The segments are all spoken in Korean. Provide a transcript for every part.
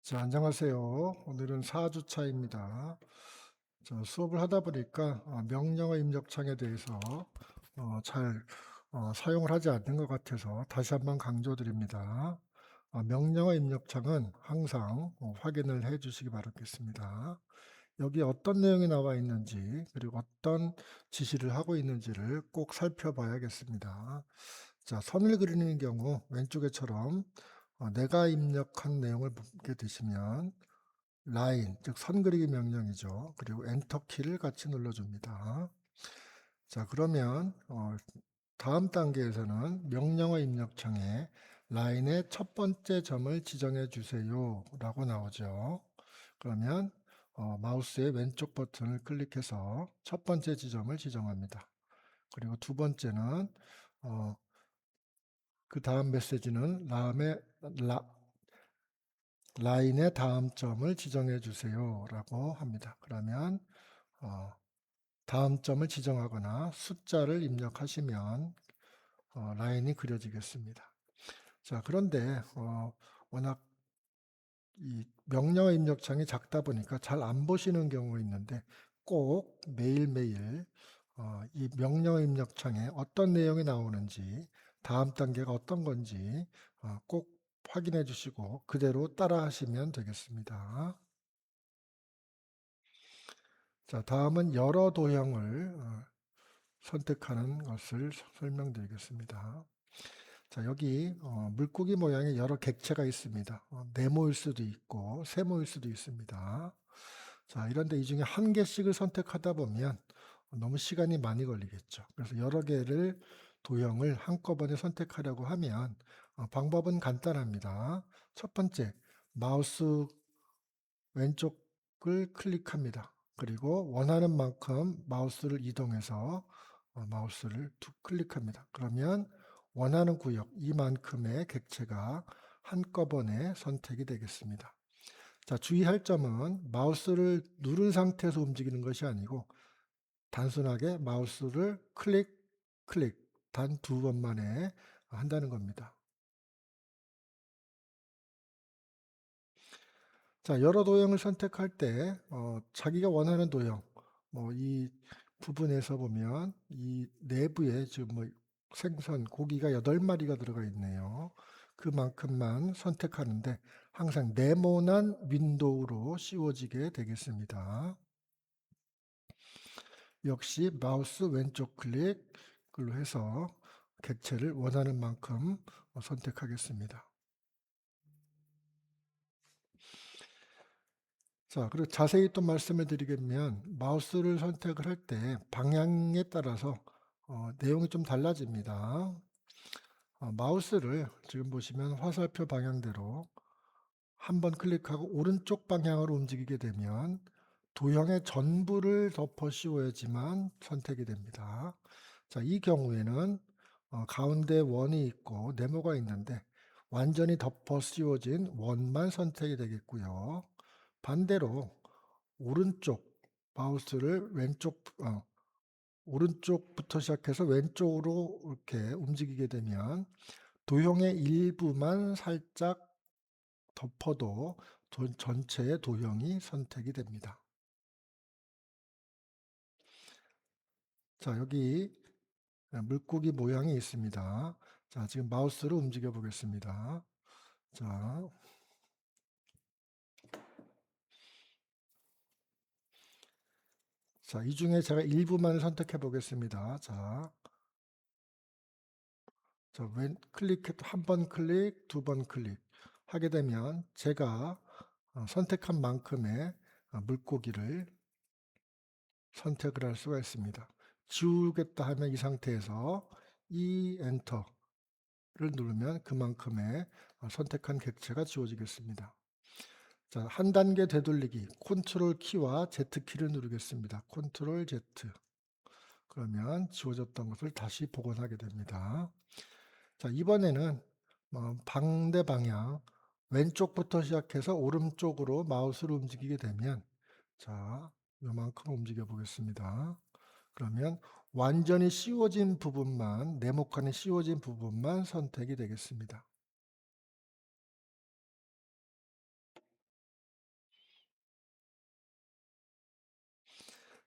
자, 안녕하세요. 오늘은 4주차입니다. 수업을 하다 보니까 명령어 입력창에 대해서 잘 사용을 하지 않는 것 같아서 다시 한번 강조드립니다. 명령어 입력창은 항상 확인을 해 주시기 바라겠습니다. 여기 어떤 내용이 나와 있는지 그리고 어떤 지시를 하고 있는지를 꼭 살펴봐야겠습니다. 자, 선을 그리는 경우 왼쪽에처럼 내가 입력한 내용을 보게 되시면 라인, 즉 선 그리기 명령이죠. 그리고 엔터 키를 같이 눌러줍니다. 자, 그러면 다음 단계에서는 명령어 입력창에 라인의 첫 번째 점을 지정해 주세요 라고 나오죠. 그러면 마우스의 왼쪽 버튼을 클릭해서 첫 번째 지점을 지정합니다. 그리고 두 번째는 그 다음 메시지는 라인의 다음 점을 지정해 주세요 라고 합니다. 그러면 다음 점을 지정하거나 숫자를 입력하시면 라인이 그려지겠습니다. 자, 그런데 워낙 이 명령어 입력창이 작다 보니까 잘 안 보시는 경우가 있는데 꼭 매일매일 이 명령어 입력창에 어떤 내용이 나오는지 다음 단계가 어떤 건지 꼭 확인해 주시고 그대로 따라 하시면 되겠습니다. 자, 다음은 여러 도형을 선택하는 것을 설명드리겠습니다. 자, 여기 물고기 모양의 여러 객체가 있습니다. 네모일 수도 있고 세모일 수도 있습니다. 자, 이런데 이 중에 한 개씩을 선택하다 보면 너무 시간이 많이 걸리겠죠. 그래서 여러 개를 도형을 한꺼번에 선택하려고 하면 방법은 간단합니다. 첫 번째, 마우스 왼쪽을 클릭합니다. 그리고 원하는 만큼 마우스를 이동해서 마우스를 클릭합니다. 그러면 원하는 구역 이만큼의 객체가 한꺼번에 선택이 되겠습니다. 자, 주의할 점은 마우스를 누른 상태에서 움직이는 것이 아니고 단순하게 마우스를 클릭 단 두 번만에 한다는 겁니다. 자, 여러 도형을 선택할 때 자기가 원하는 도형, 이 부분에서 보면 이 내부에 지금 생선, 고기가 8마리가 들어가 있네요. 그만큼만 선택하는데 항상 네모난 윈도우로 씌워지게 되겠습니다. 역시 마우스 왼쪽 클릭으로 해서 객체를 원하는 만큼 선택하겠습니다. 자, 그리고 자세히 또 말씀을 드리겠면 마우스를 선택을 할 때 방향에 따라서 내용이 좀 달라집니다. 마우스를 지금 보시면 화살표 방향대로 한 번 클릭하고 오른쪽 방향으로 움직이게 되면 도형의 전부를 덮어 씌워야지만 선택이 됩니다. 자, 이 경우에는 가운데 원이 있고 네모가 있는데 완전히 덮어 씌워진 원만 선택이 되겠고요. 반대로 오른쪽 마우스를 오른쪽부터 시작해서 왼쪽으로 이렇게 움직이게 되면 도형의 일부만 살짝 덮어도 전체의 도형이 선택이 됩니다. 자, 여기 물고기 모양이 있습니다. 자, 지금 마우스로 움직여 보겠습니다. 자, 자, 이 중에 제가 일부만 선택해 보겠습니다. 자, 한 번 클릭, 두 번 클릭 하게 되면 제가 선택한 만큼의 물고기를 선택을 할 수가 있습니다. 지우겠다 하면 이 상태에서 이 엔터를 누르면 그만큼의 선택한 객체가 지워지겠습니다. 자, 한 단계 되돌리기 컨트롤 키와 Z 키를 누르겠습니다. 컨트롤 Z. 그러면 지워졌던 것을 다시 복원하게 됩니다. 자, 이번에는 반대 방향 왼쪽부터 시작해서 오른쪽으로 마우스를 움직이게 되면 자, 요만큼 움직여 보겠습니다. 그러면 완전히 씌워진 부분만 네모칸에 씌워진 부분만 선택이 되겠습니다.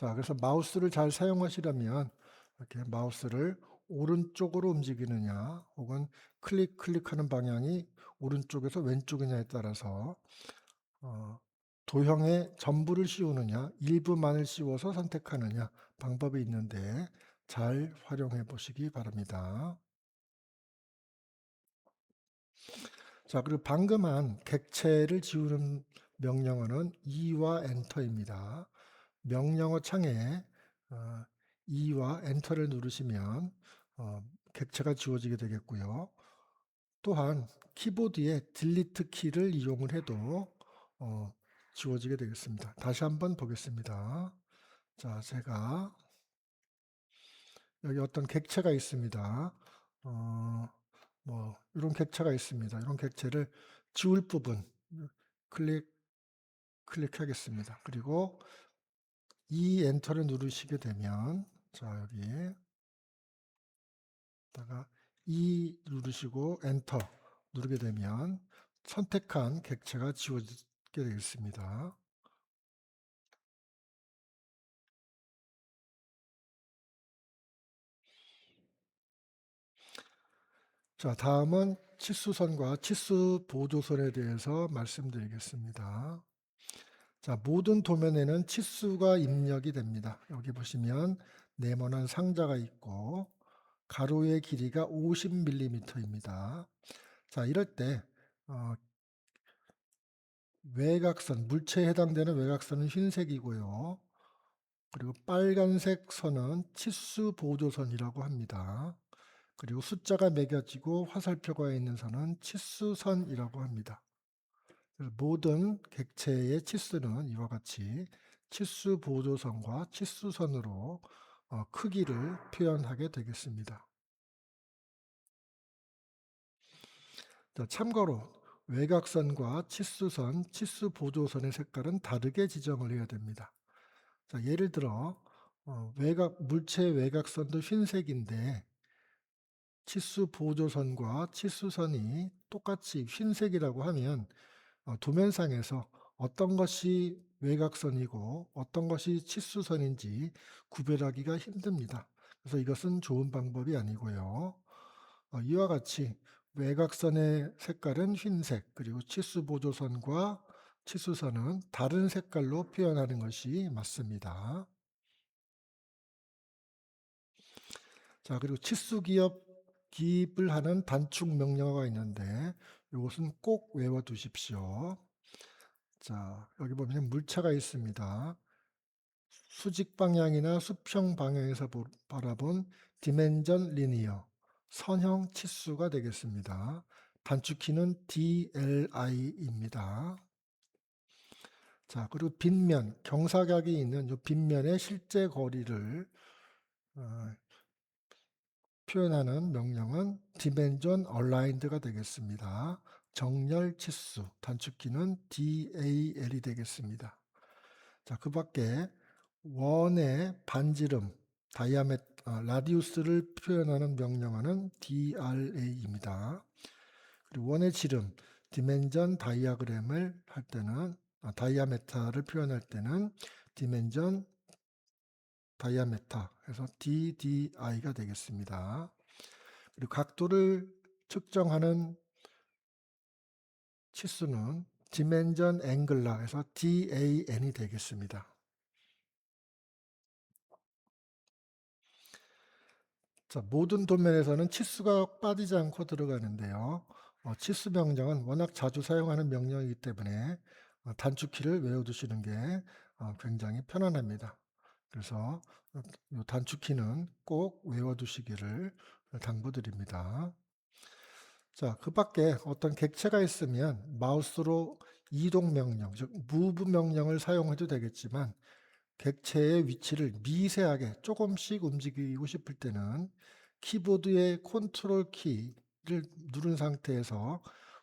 자, 그래서 마우스를 잘 사용하시려면 이렇게 마우스를 오른쪽으로 움직이느냐 혹은 클릭하는 방향이 오른쪽에서 왼쪽이냐에 따라서 도형에 전부를 씌우느냐 일부만을 씌워서 선택하느냐 방법이 있는데 잘 활용해 보시기 바랍니다. 자, 그리고 방금 한 객체를 지우는 명령어는 E와 엔터입니다. 명령어 창에 E와 엔터를 누르시면 객체가 지워지게 되겠고요. 또한 키보드의 딜리트 키를 이용을 해도 지워지게 되겠습니다. 다시 한번 보겠습니다. 자, 제가 여기 어떤 객체가 있습니다. 이런 객체가 있습니다. 이런 객체를 지울 부분 클릭하겠습니다. 그리고 이 엔터를 누르시게 되면 자, 여기다가 이 누르시고 엔터 누르게 되면 선택한 객체가 지워지게 되겠습니다. 자, 다음은 치수선과 치수 보조선에 대해서 말씀드리겠습니다. 자, 모든 도면에는 치수가 입력이 됩니다. 여기 보시면 네모난 상자가 있고 가로의 길이가 50mm입니다. 자, 이럴 때 외곽선, 물체에 해당되는 외곽선은 흰색이고요. 그리고 빨간색 선은 치수 보조선이라고 합니다. 그리고 숫자가 매겨지고 화살표가 있는 선은 치수선이라고 합니다. 그래서 모든 객체의 치수는 이와 같이 치수 보조선과 치수선으로 크기를 표현하게 되겠습니다. 자, 참고로 외곽선과 치수선, 치수 보조선의 색깔은 다르게 지정을 해야 됩니다. 자, 예를 들어 물체 외곽선도 흰색인데 치수 보조선과 치수선이 똑같이 흰색이라고 하면 도면상에서 어떤 것이 외곽선이고 어떤 것이 치수선인지 구별하기가 힘듭니다. 그래서 이것은 좋은 방법이 아니고요. 이와 같이 외곽선의 색깔은 흰색, 그리고 치수 보조선과 치수선은 다른 색깔로 표현하는 것이 맞습니다. 자, 그리고 기입을 하는 단축 명령어가 있는데 이것은 꼭 외워두십시오. 자, 여기 보면 물체가 있습니다. 수직 방향이나 수평 방향에서 바라본 디멘전 리니어, 선형 치수가 되겠습니다. 단축키는 DLI입니다. 자, 그리고 빗면, 경사각이 있는 이 빗면의 실제 거리를 표현하는 명령은 Dimension Aligned가 되겠습니다. 정렬 치수, 단축키는 DAL이 되겠습니다. 자, 그 밖에 원의 반지름, 라디우스를 표현하는 명령어는 DRA입니다. 그리고 원의 지름, 디멘전 다이아그램을 할 때는 다이아메타를 표현할 때는 디멘전 다이아메타 해서 DDI가 되겠습니다. 그리고 각도를 측정하는 치수는 디멘전 앵글라 해서 DAN이 되겠습니다. 자, 모든 도면에서는 치수가 빠지지 않고 들어가는데요. 치수 명령은 워낙 자주 사용하는 명령이기 때문에 단축키를 외워두시는 게 굉장히 편안합니다. 그래서 이 단축키는 꼭 외워두시기를 당부드립니다. 자, 그 밖에 어떤 객체가 있으면 마우스로 이동 명령, 즉 move 명령을 사용해도 되겠지만 객체의 위치를 미세하게 조금씩 움직이고 싶을 때는 키보드의 컨트롤 키를 누른 상태에서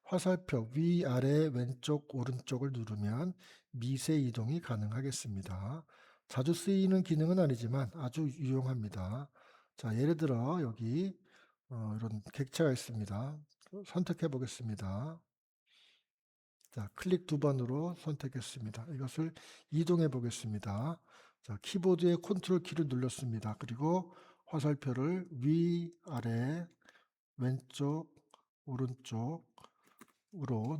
화살표 위아래 왼쪽 오른쪽을 누르면 미세 이동이 가능하겠습니다. 자주 쓰이는 기능은 아니지만 아주 유용합니다. 자, 예를 들어 여기 이런 객체가 있습니다. 선택해 보겠습니다. 자, 클릭 2번으로 선택했습니다. 이것을 이동해 보겠습니다. 자, 키보드의 컨트롤 키를 눌렀습니다. 그리고 화살표를 위, 아래, 왼쪽, 오른쪽으로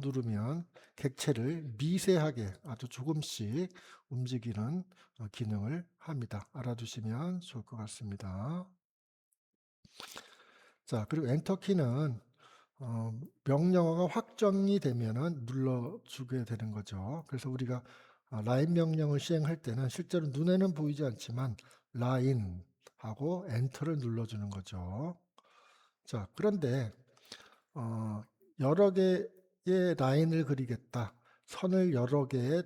누르면 객체를 미세하게 아주 조금씩 움직이는 기능을 합니다. 알아두시면 좋을 것 같습니다. 자, 그리고 엔터키는 명령어가 확정이 되면은 눌러주게 되는 거죠. 그래서 우리가 라인 명령을 시행할 때는 실제로 눈에는 보이지 않지만 라인 하고 엔터를 눌러주는 거죠. 자, 그런데 여러 개의 라인을 그리겠다. 선을 여러 개의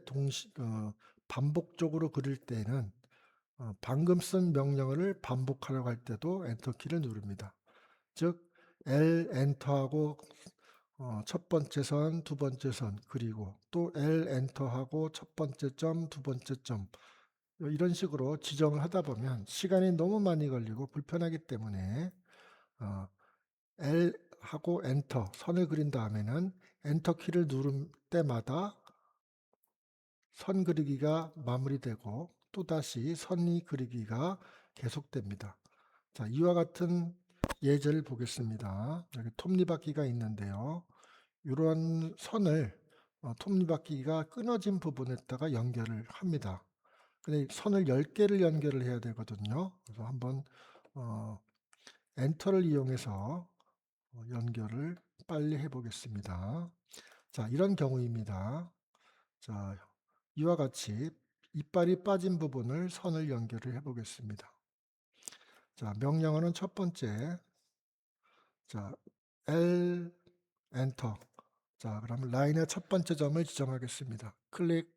반복적으로 그릴 때는 방금 쓴 명령어를 반복하려고 할 때도 엔터키를 누릅니다. 즉 L 엔터하고 첫 번째 선, 두 번째 선 그리고 또 L 엔터하고 첫 번째 점, 두 번째 점 이런 식으로 지정을 하다 보면 시간이 너무 많이 걸리고 불편하기 때문에 L 하고 엔터 선을 그린 다음에는 엔터 키를 누를 때마다 선 그리기가 마무리되고 또다시 선이 그리기가 계속됩니다. 자, 이와 같은 예제를 보겠습니다. 여기 톱니바퀴가 있는데요. 이런 선을 톱니바퀴가 끊어진 부분에다가 연결을 합니다. 근데 선을 10개를 연결을 해야 되거든요. 그래서 한번 엔터를 이용해서 연결을 빨리 해 보겠습니다. 자, 이런 경우입니다. 자, 이와 같이 이빨이 빠진 부분을 선을 연결을 해 보겠습니다. 자, 명령어는 첫 번째. 자, L 엔터. 자, 그러면 라인의 첫 번째 점을 지정하겠습니다. 클릭.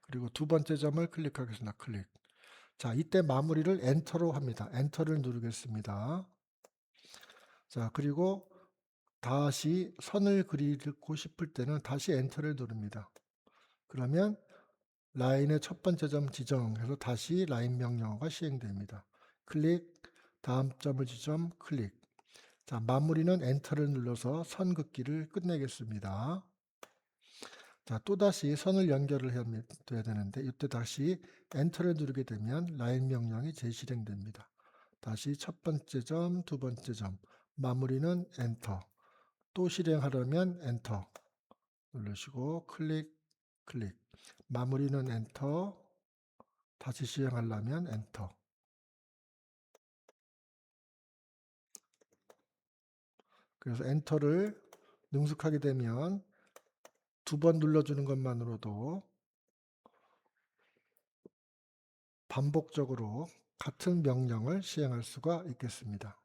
그리고 두 번째 점을 클릭하겠습니다. 클릭. 자, 이때 마무리를 엔터로 합니다. 엔터를 누르겠습니다. 자, 그리고 다시 선을 그리고 싶을 때는 다시 엔터를 누릅니다. 그러면 라인의 첫 번째 점 지정해서 다시 라인 명령어가 시행됩니다. 클릭, 다음 점을 지점, 클릭. 자, 마무리는 엔터를 눌러서 선 긋기를 끝내겠습니다. 자, 또다시 선을 연결을 해야 되는데 이때 다시 엔터를 누르게 되면 라인 명령이 재실행됩니다. 다시 첫 번째 점, 두 번째 점, 마무리는 엔터. 또 실행하려면 엔터 누르시고 클릭, 클릭. 마무리는 엔터. 다시 실행하려면 엔터. 그래서 엔터를 능숙하게 되면 두 번 눌러주는 것만으로도 반복적으로 같은 명령을 시행할 수가 있겠습니다.